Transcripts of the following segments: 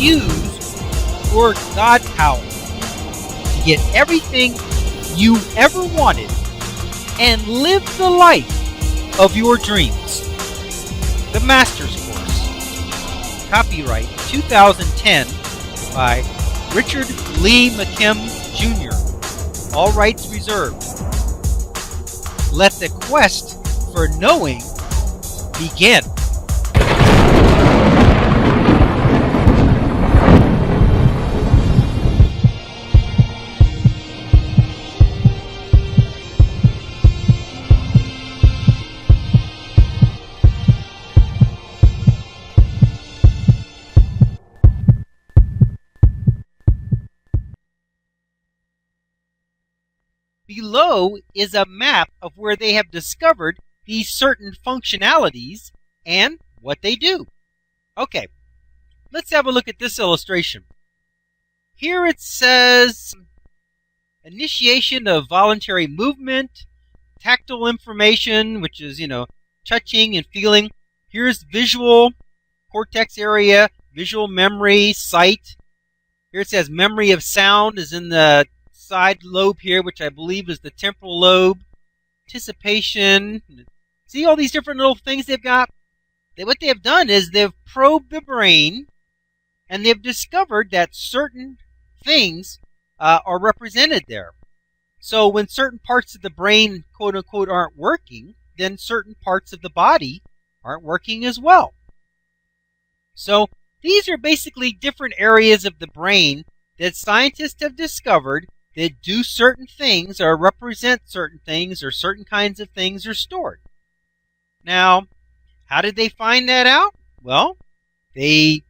use your God power to get everything you ever wanted and live the life of your dreams. The Master's Course. Copyright 2010 by Richard Lee McKim Jr. All rights reserved. Let the quest for knowing begin. Below is a map of where they have discovered these certain functionalities and what they do. Okay, let's have a look at this illustration. Here it says initiation of voluntary movement, tactile information, which is, touching and feeling. Here's visual cortex area, visual memory, sight. Here it says memory of sound is in the side lobe here, which I believe is the temporal lobe. Anticipation. See all these different little things they've got? What they have done is they've probed the brain and they've discovered that certain things are represented there. So when certain parts of the brain, quote unquote, aren't working, then certain parts of the body aren't working as well. So these are basically different areas of the brain that scientists have discovered that do certain things or represent certain things, or certain kinds of things are stored. Now, how did they find that out? Well, they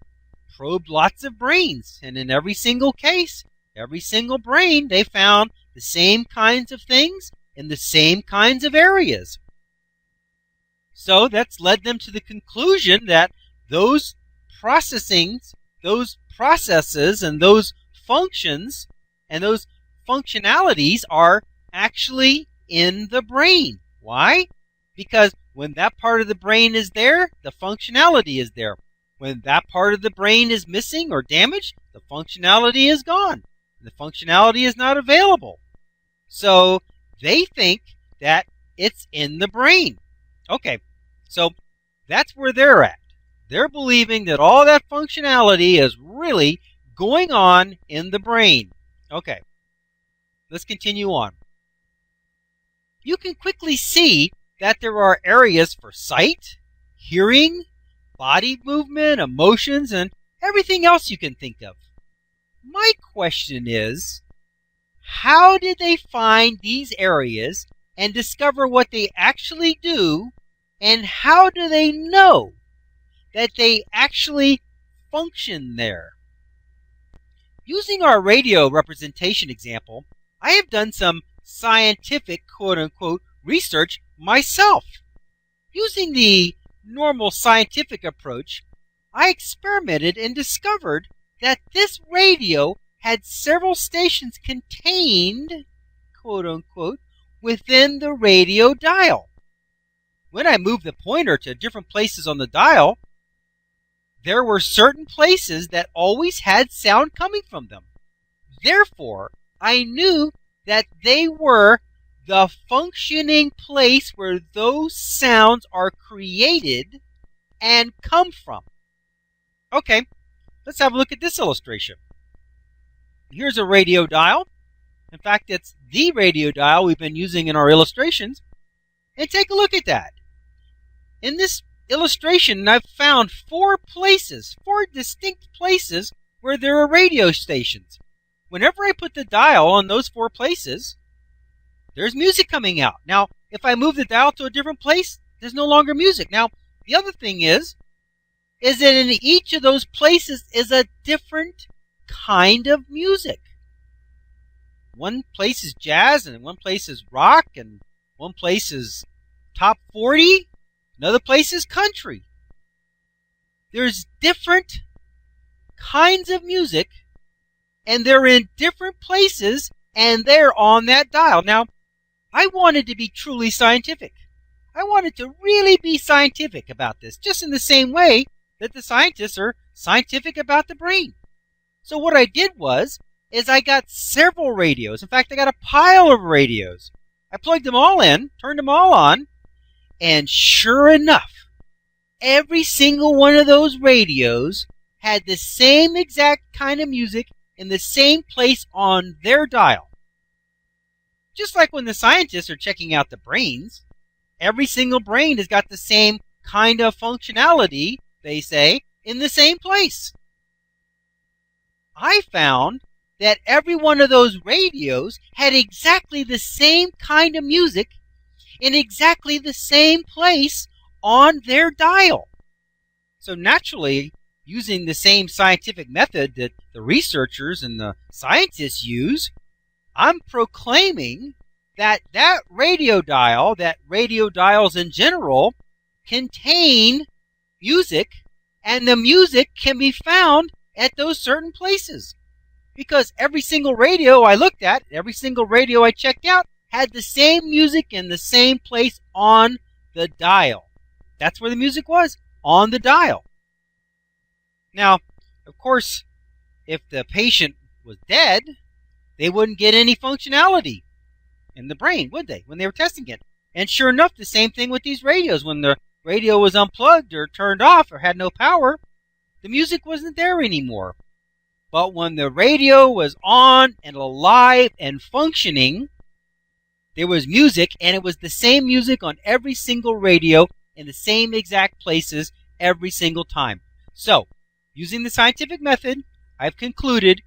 probed lots of brains, and in every single case, every single brain, they found the same kinds of things in the same kinds of areas. So that's led them to the conclusion that those processings, those processes, and those functions, and those functionalities are actually in the brain. Why? Because when that part of the brain is there, the functionality is there. When that part of the brain is missing or damaged, the functionality is gone. The functionality is not available. So they think that it's in the brain. Okay, so that's where they're at. They're believing that all that functionality is really going on in the brain. Okay. Let's continue on. You can quickly see that there are areas for sight, hearing, body movement, emotions, and everything else you can think of. My question is, how did they find these areas and discover what they actually do, and how do they know that they actually function there? Using our radio representation example, I have done some scientific, quote-unquote, research myself. Using the normal scientific approach, I experimented and discovered that this radio had several stations contained, quote-unquote, within the radio dial. When I moved the pointer to different places on the dial, there were certain places that always had sound coming from them. Therefore, I knew that they were the functioning place where those sounds are created and come from. Okay, let's have a look at this illustration. Here's a radio dial. In fact, it's the radio dial we've been using in our illustrations. And take a look at that. In this illustration, I've found four distinct places where there are radio stations. Whenever I put the dial on those four places, there's music coming out. Now, if I move the dial to a different place, there's no longer music. Now, the other thing is that in each of those places is a different kind of music. One place is jazz, and one place is rock, and one place is top 40, another place is country. There's different kinds of music, and they're in different places, and they're on that dial. Now, I wanted to be truly scientific. I wanted to really be scientific about this, just in the same way that the scientists are scientific about the brain. So what I did is I got several radios. In fact, I got a pile of radios. I plugged them all in, turned them all on, and sure enough, every single one of those radios had the same exact kind of music in the same place on their dial. Just like when the scientists are checking out the brains, every single brain has got the same kind of functionality, they say, in the same place. I found that every one of those radios had exactly the same kind of music in exactly the same place on their dial. So naturally, using the same scientific method that the researchers and the scientists use, I'm proclaiming that that radio dial, that radio dials in general, contain music, and the music can be found at those certain places. Because every single radio I looked at, every single radio I checked out, had the same music in the same place on the dial. That's where the music was, on the dial. Now, of course, if the patient was dead, they wouldn't get any functionality in the brain, would they, when they were testing it? And sure enough, the same thing with these radios. When the radio was unplugged or turned off or had no power, the music wasn't there anymore. But when the radio was on and alive and functioning, there was music, and it was the same music on every single radio in the same exact places every single time. So, using the scientific method, I've concluded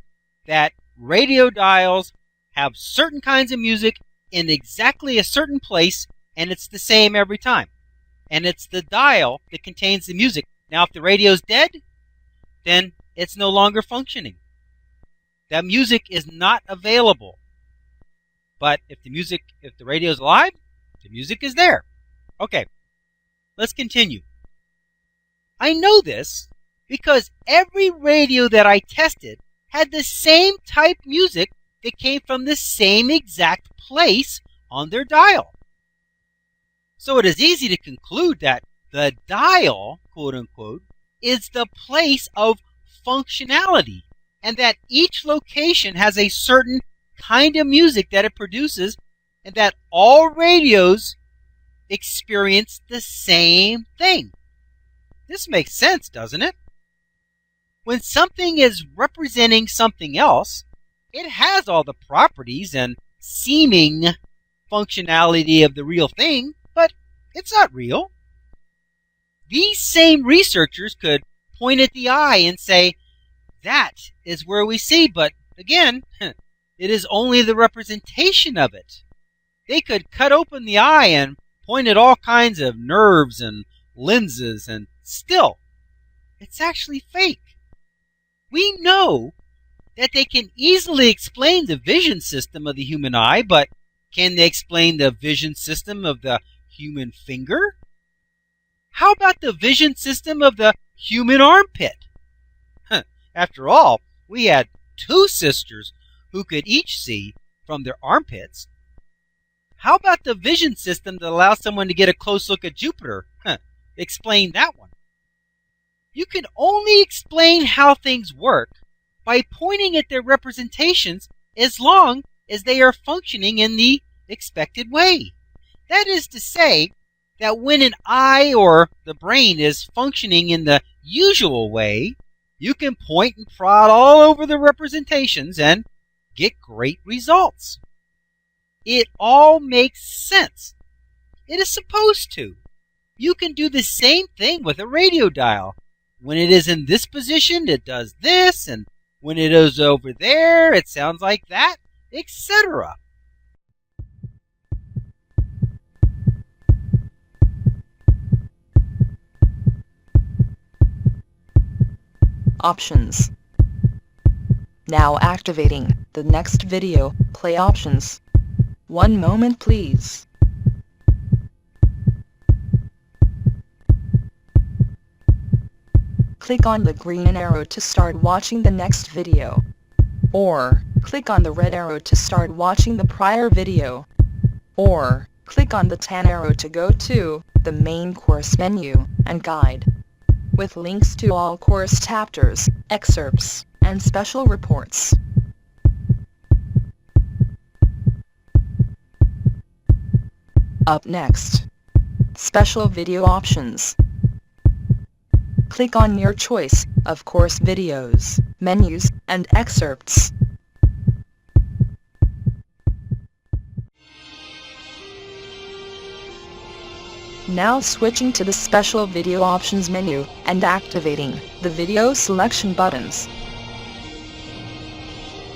that radio dials have certain kinds of music in exactly a certain place, and it's the same every time. And it's the dial that contains the music. Now, if the radio's dead, then it's no longer functioning. That music is not available. But if the radio's alive, the music is there. Okay, let's continue. I know this because every radio that I tested had the same type music that came from the same exact place on their dial. So it is easy to conclude that the dial, quote unquote, is the place of functionality, and that each location has a certain kind of music that it produces, and that all radios experience the same thing. This makes sense, doesn't it? When something is representing something else, it has all the properties and seeming functionality of the real thing, but it's not real. These same researchers could point at the eye and say, that is where we see, but again, it is only the representation of it. They could cut open the eye and point at all kinds of nerves and lenses, and still, it's actually fake. We know that they can easily explain the vision system of the human eye, but can they explain the vision system of the human finger? How about the vision system of the human armpit? After all, we had two sisters who could each see from their armpits. How about the vision system that allows someone to get a close look at Jupiter? Explain that one. You can only explain how things work by pointing at their representations as long as they are functioning in the expected way. That is to say, that when an eye or the brain is functioning in the usual way, you can point and prod all over the representations and get great results. It all makes sense. It is supposed to. You can do the same thing with a radio dial. When it is in this position, it does this, and when it is over there, it sounds like that, etc. Options. Now activating the next video, play options. One moment please. Click on the green arrow to start watching the next video. Or, click on the red arrow to start watching the prior video. Or, click on the tan arrow to go to the main course menu and guide, with links to all course chapters, excerpts, and special reports. Up next, special video options. Click on your choice of course videos, menus, and excerpts. Now switching to the special video options menu and activating the video selection buttons.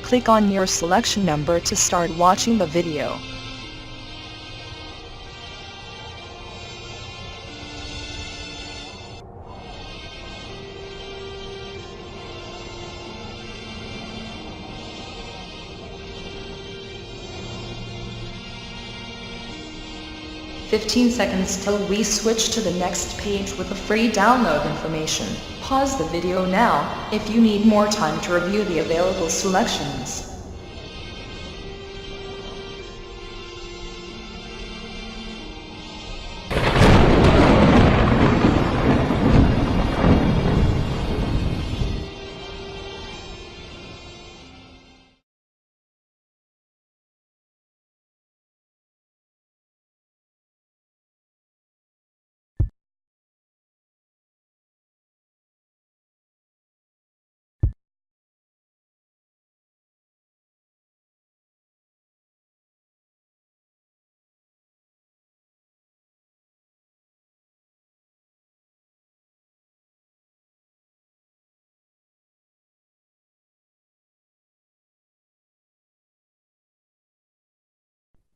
Click on your selection number to start watching the video. "15 seconds till we switch to the next page with the free download information. Pause the video now if you need more time to review the available selections."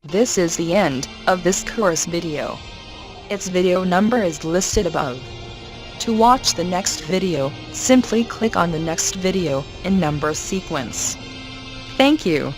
This is the end of this course video. Its video number is listed above. To watch the next video, simply click on the next video in number sequence. Thank you.